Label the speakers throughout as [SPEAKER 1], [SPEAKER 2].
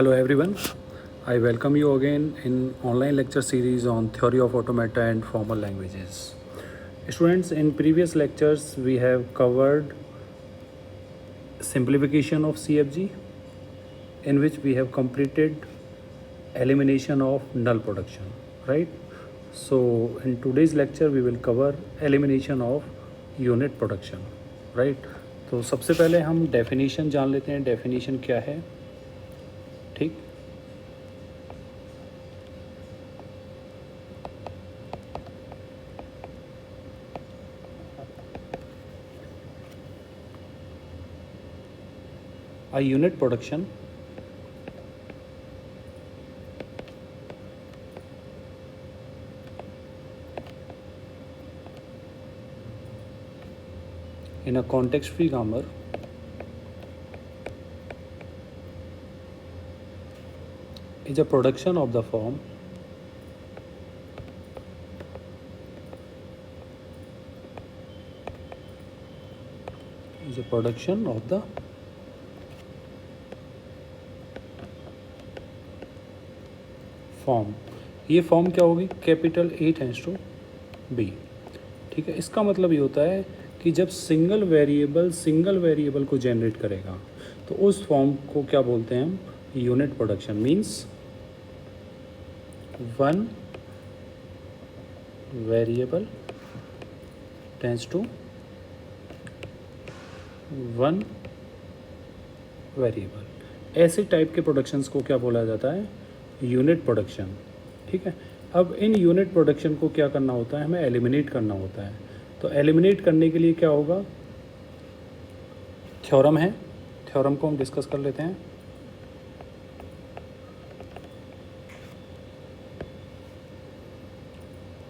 [SPEAKER 1] Hello everyone. I welcome you again in online lecture series on theory of automata and formal languages. Students, in previous lectures we have covered simplification of CFG, in which we have completed elimination of null production, right? So in today's lecture we will cover elimination of unit production, right? तो सबसे पहले हम definition जान लेते हैं, definition क्या है, ठीक. A unit production in a context-free grammar is a production of the form form. ये फॉर्म क्या होगी? Capital A tends to B. ठीक है, इसका मतलब ये होता है कि जब सिंगल वेरिएबल को जनरेट करेगा तो उस फॉर्म को क्या बोलते हैं हम? Unit production. Means one variable tends to one variable. ऐसे टाइप के प्रोडक्शंस को क्या बोला जाता है? Unit production. ठीक है, अब इन यूनिट प्रोडक्शन को क्या करना होता है? हमें एलिमिनेट करना होता है. तो एलिमिनेट करने के लिए क्या होगा? थ्योरम है, थ्योरम को हम डिस्कस कर लेते हैं.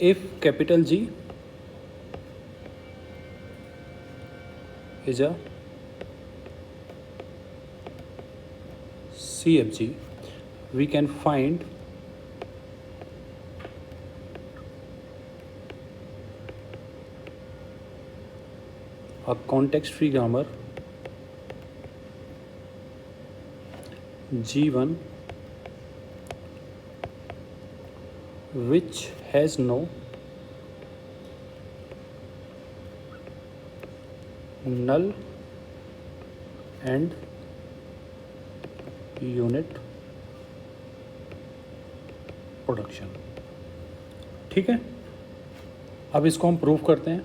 [SPEAKER 1] If capital G is a CFG, we can find a context-free grammar G1 which has no null and unit production. ठीक है, अब इसको हम प्रूफ करते हैं.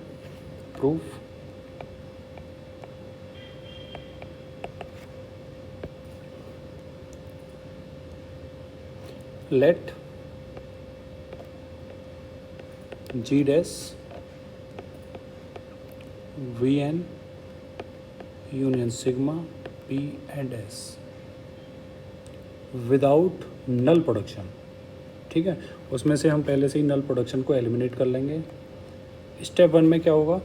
[SPEAKER 1] प्रूफ लेट G dash Vn union sigma P and S without null production. ठीक है, उसमें से हम पहले से ही नल प्रोडक्शन को एलिमिनेट कर लेंगे. स्टेप 1 में क्या होगा?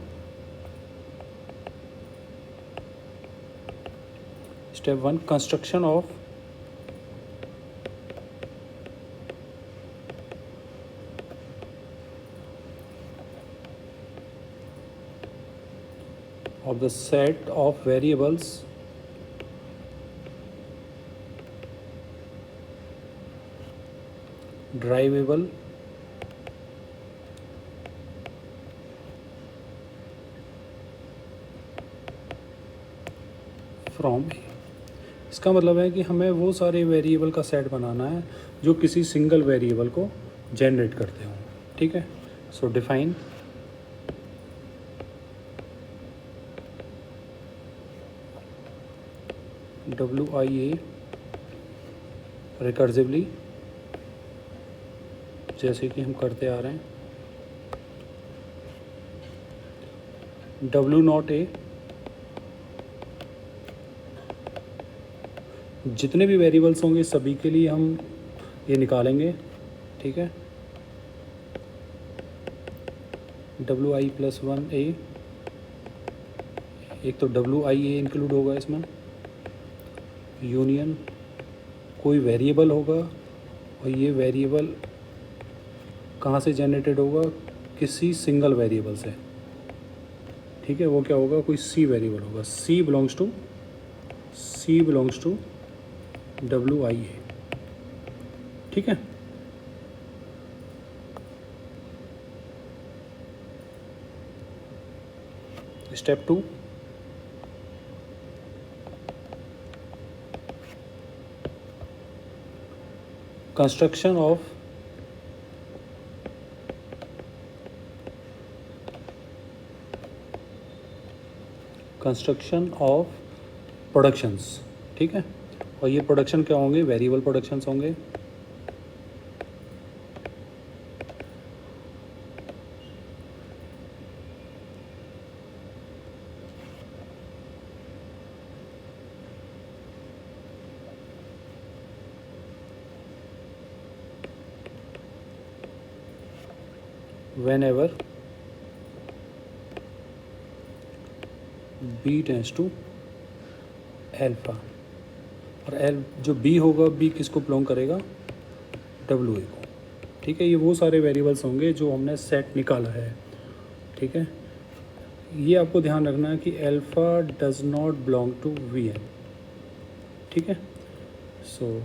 [SPEAKER 1] Step 1 construction of the set of variables derivable from A. इसका मतलब है कि हमें वो सारे वेरिएबल का सेट बनाना है जो किसी सिंगल वेरिएबल को जनरेट करते हों. ठीक है, सो डिफाइन WIA रिकर्सिवली, जैसे कि हम करते आ रहे हैं. W0A जितने भी वेरिएबल्स होंगे सभी के लिए हम ये निकालेंगे. ठीक है, WI+1A, एक तो WIA इंक्लूड होगा इसमें. यूनियन कोई वेरिएबल होगा और ये वेरिएबल कहाँ से जनरेटेड होगा? किसी सिंगल वेरिएबल से. ठीक है, वो क्या होगा? कोई C वेरिएबल होगा. C belongs to WIA. ठीक है। स्टेप 2, कंस्ट्रक्शन ऑफ प्रोडक्शंस, ठीक है। और ये प्रोडक्शन क्या होंगे, वेरिएबल प्रोडक्शंस होंगे। whenever b tends to alpha, और एल जो b होगा, b किसको बिलोंग करेगा, डब्ल्यू ए को, ठीक है। ये वो सारे वेरिएबल्स होंगे जो हमने सेट निकाला है, ठीक है। ये आपको ध्यान रखना है कि alpha does not belong to V N, ठीक है। सो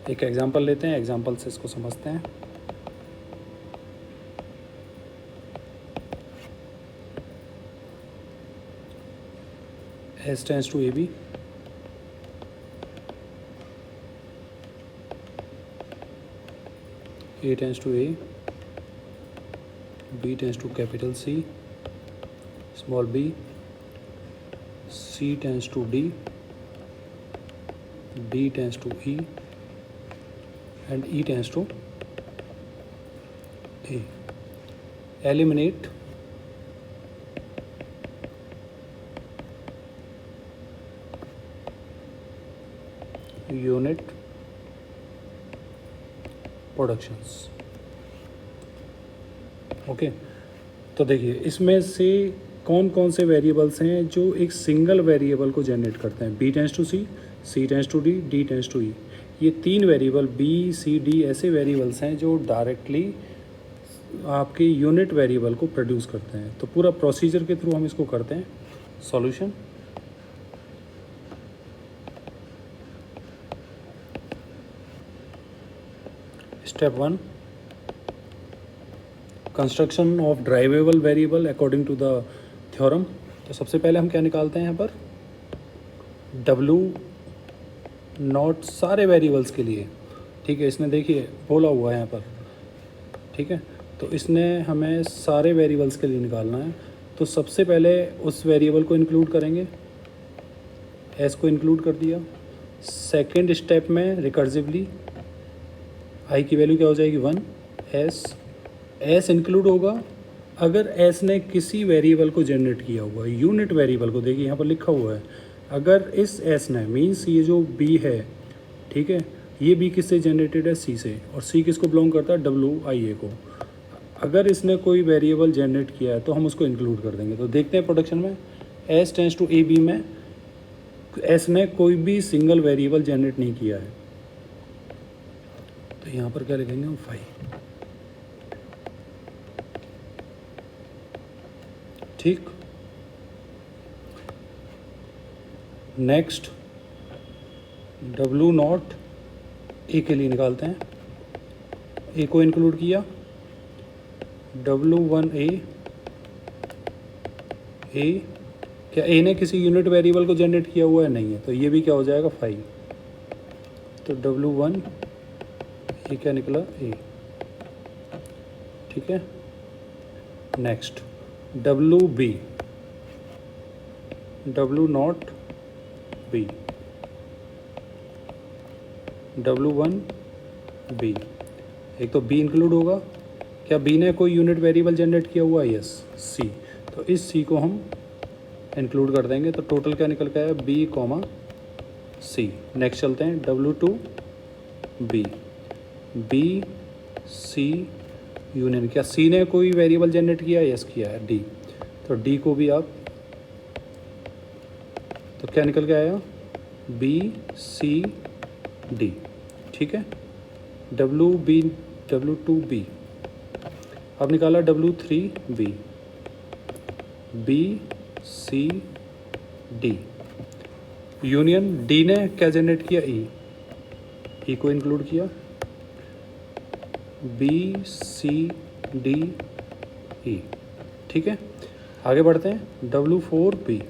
[SPEAKER 1] एक एग्जांपल लेते हैं, एग्जांपल से इसको समझते हैं। S tends to AB, A tends to A, B tends to capital C, small b, C tends to D, D tends to E, and E tends to A. Eliminate unit productions, okay. तो देखिए इसमें से कौन कौन से variables हैं जो एक सिंगल वेरिएबल को जनरेट करते हैं। B tends to C, C tends to D, D tends to E। ये तीन वेरिएबल B, C, D ऐसे वेरिएबल्स हैं जो डायरेक्टली आपके यूनिट वेरिएबल को प्रोड्यूस करते हैं। तो पूरा प्रोसीजर के थ्रू हम इसको करते हैं। Solution, step 1, construction of drivable variable according to the theorem. तो सबसे पहले हम क्या निकालते हैं यहाँ पर, W0 सारे वेरिएबल्स के लिए, ठीक है। इसने देखिए बोला हुआ है यहाँ पर, ठीक है। तो इसने हमें सारे वेरिएबल्स के लिए निकालना है। तो सबसे पहले उस वेरिएबल को इंक्लूड करेंगे, S को इंक्लूड कर दिया। सेकेंड स्टेप में रिकर्सिवली I की वैल्यू क्या हो जाएगी 1, S इंक्लूड होगा अगर S ने किसी वेरिएबल को जनरेट किया हुआ है, यूनिट वेरिएबल को। देखिए यहाँ पर लिखा हुआ है, अगर इस S ने, मीन्स ये जो B है, ठीक है, ये B किससे जनरेटेड है, C से, और C किसको बिलोंग करता है, WIA को। अगर इसने कोई वेरिएबल जनरेट किया है तो हम उसको इंक्लूड कर देंगे। तो देखते हैं प्रोडक्शन में S टेंस टू AB में S ने कोई भी सिंगल वेरिएबल जनरेट नहीं किया है, तो यहाँ पर क्या लिखेंगे हम 5, ठीक। नेक्स्ट W0 A के लिए निकालते हैं। A को इंक्लूड किया, W1A, A क्या A ने किसी यूनिट वेरिएबल को जनरेट किया हुआ है, नहीं है, तो ये भी क्या हो जाएगा 5। तो W1 ये क्या निकला, A, ठीक है। Next WB, W0 B, W1 B, एक तो B इंक्लूड होगा। क्या B ने कोई यूनिट वेरिएबल जनरेट किया हुआ है, यस, C, तो इस C को हम इंक्लूड कर देंगे। तो टोटल क्या निकल के आया, B, C। नेक्स्ट चलते हैं W2 B, B, C union, क्या C ने कोई वेरिएबल जनरेट किया है, यस किया है, D, तो D को भी आप, तो क्या निकल के आया, B, C, D, ठीक है। W2B, अब निकाला W3B, B, C, D union, D ने क्या जनरेट किया, E को इंक्लूड किया। B C D E. ठीक है, आगे बढ़ते हैं। W4B,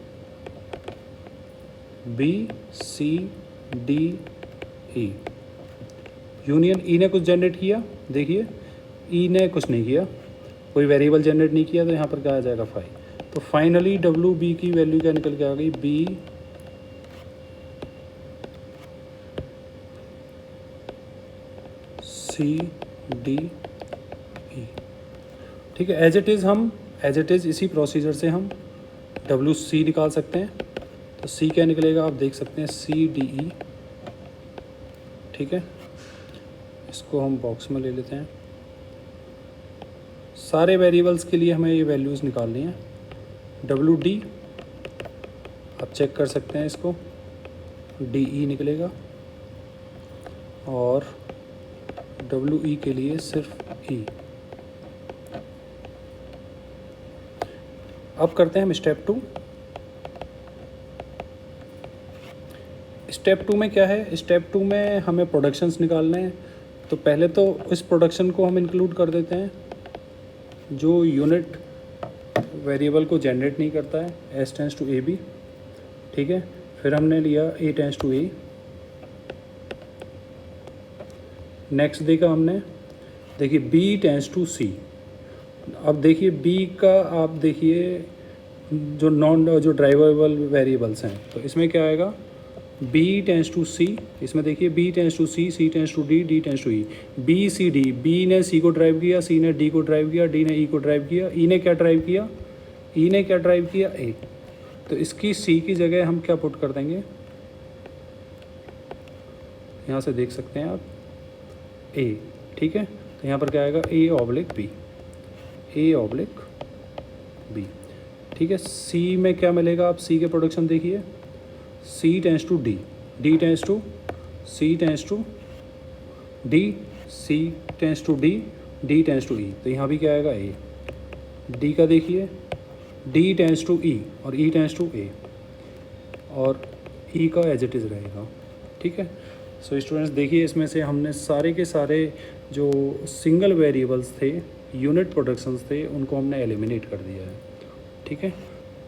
[SPEAKER 1] B C D E, union E ने कुछ जनरेट किया, देखिए ई ने कुछ नहीं किया, कोई वेरिएबल जनरेट नहीं किया, तो यहाँ पर क्या आ जाएगा 5। तो फाइनली WB की वैल्यू क्या निकल के आ गई, बी सी डी ई। ठीक है, एज इट इज़ इसी प्रोसीजर से हम WC निकाल सकते हैं। तो C क्या निकलेगा, आप देख सकते हैं CDE। ठीक है, इसको हम बॉक्स में ले लेते हैं। सारे वेरिएबल्स के लिए हमें ये वैल्यूज़ निकालनी है। WD आप चेक कर सकते हैं, इसको DE निकलेगा, और WE के लिए सिर्फ E। अब करते हैं हम स्टेप 2। स्टेप 2 में क्या है, स्टेप 2 में हमें प्रोडक्शंस निकालने हैं। तो पहले तो इस प्रोडक्शन को हम इंक्लूड कर देते हैं जो यूनिट वेरिएबल को जनरेट नहीं करता है, S टेंस टू AB। ठीक है, फिर हमने लिया A tends to A। Next देखा हमने, देखिए B टेंस टू C। अब देखिए B का, आप देखिए जो ड्राइवेबल वेरिएबल्स हैं, तो इसमें क्या आएगा, B टेंस टू C। इसमें देखिए B tends to C, C tends to D, D tends to E। B C D, B ने C को ड्राइव किया, C ने D को ड्राइव किया, D ने E को ड्राइव किया, E ने क्या ड्राइव किया, E ने क्या ड्राइव किया, A। तो इसकी C की जगह हम क्या पुट कर देंगे, यहाँ से देख सकते हैं आप A। ठीक है, तो यहाँ पर क्या आएगा, A/B, A/B। ठीक है, C में क्या मिलेगा, आप C के प्रोडक्शन देखिए, C tends to D, D tends to C tends to D, C tends to D, D tends to E। तो यहाँ भी क्या आएगा, A। D का देखिए, D टेंस टू E और E टेंस टू A, और E का एज इट इज़ रहेगा। ठीक है, सो स्टूडेंट्स देखिए, इसमें से हमने सारे के सारे जो सिंगल वेरिएबल्स थे, यूनिट प्रोडक्शंस थे, उनको हमने एलिमिनेट कर दिया है। ठीक है,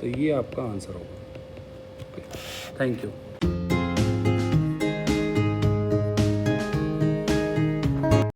[SPEAKER 1] तो ये आपका आंसर होगा। Thank you.